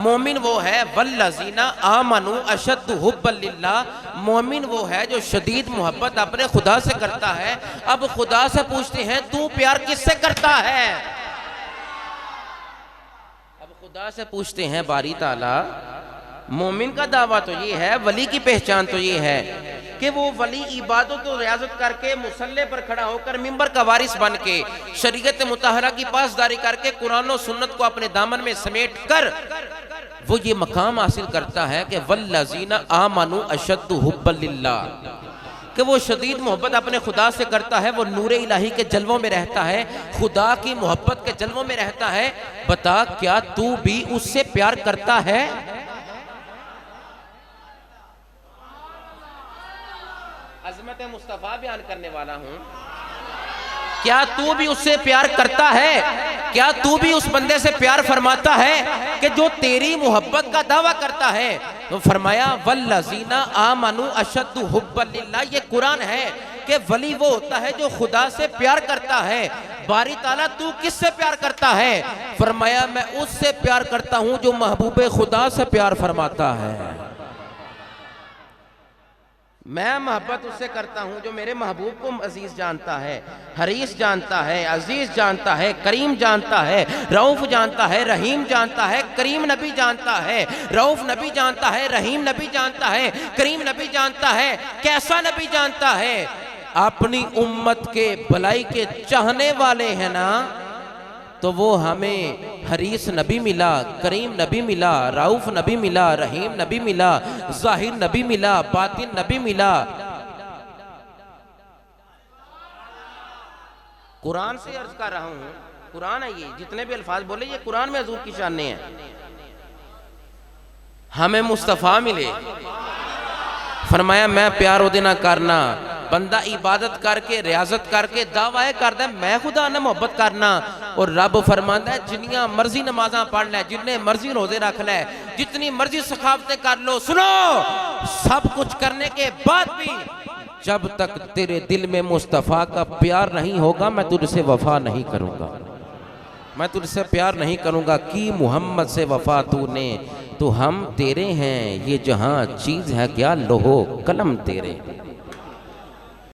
मोमिन वो है वल्लज़ीना आमनू अशद्दु हुब्बन लिल्लाह। मोमिन वो है जो शदीद मोहब्बत अपने खुदा से करता है। अब खुदा से पूछते हैं तू प्यार किससे करता है? अब खुदा से पूछते हैं बारी ताला। मोमिन का दावा तो ये है, वली की पहचान तो ये है कि वो वली इबादत और रियाजत करके मुसल्ले पर खड़ा होकर मिंबर का वारिस बन के शरीयत मुताहरा की पासदारी करके कुरान और सुन्नत को अपने दामन में समेट कर वो ये मकाम हासिल करता है कि वल्लज़ीना आमनू अशद्दु हुब्बन लिल्लाह, कि वो शदीद मोहब्बत अपने खुदा से करता है। वो नूरे इलाही के जलवों में रहता है, खुदा की मोहब्बत के जलवों में रहता है। बता क्या तू भी उससे प्यार करता है? अज़मत मुस्तफ़ा बयान करने वाला हूं। क्या तू भी उससे प्यार करता है? क्या तू भी उस बंदे से प्यार फरमाता है कि जो तेरी मोहब्बत का दावा करता है? तो फरमाया वल्लज़ीना आमनू अशद्दु हुब्बन लिल्लाह। ये कुरान है कि वली वो होता है जो खुदा से प्यार करता है। बारी ताला तू किससे प्यार करता है? फरमाया मैं उससे प्यार करता हूं जो महबूबे खुदा से प्यार फरमाता है। मैं मोहब्बत उससे करता हूं जो मेरे महबूब को अजीज जानता है, हरीस जानता है, अजीज जानता है, करीम जानता है, रऊफ जानता है, रहीम जानता है, करीम नबी जानता है, रऊफ नबी जानता है, रहीम नबी जानता है, करीम नबी जानता है। कैसा नबी जानता है? अपनी उम्मत के भलाई के चाहने वाले हैं ना, तो वो हमें हरीस नबी मिला, करीम नबी मिला, रऊफ नबी मिला, रहीम नबी मिला, जाहिर नबी मिला, बातिन नबी मिला। कुरान से अर्ज कर रहा हूं, कुरान है ये, जितने भी अल्फाज बोले ये कुरान में हुजूर की शान है। हमें मुस्तफ़ा मिले, फरमाया मैं प्यार उदे ना करना। बंदा इबादत करके रियाजत करके दावा करता है मैं खुदा ने मोहब्बत करना, और रब फरमाता है जिन्नियां मर्जी नमाजा पढ़ ले, जितने मर्जी रोजे रख ले, जितनी मर्जी सखावतें कर लो, सुनो सब कुछ करने के बाद भी जब तक तेरे दिल में मुस्तफ़ा का प्यार नहीं होगा मैं तुझसे वफा नहीं करूंगा, मैं तुझसे प्यार नहीं करूंगा। कि मोहम्मद से वफा तूने तो हम तेरे हैं, ये जहां चीज है क्या लोहो कलम तेरे।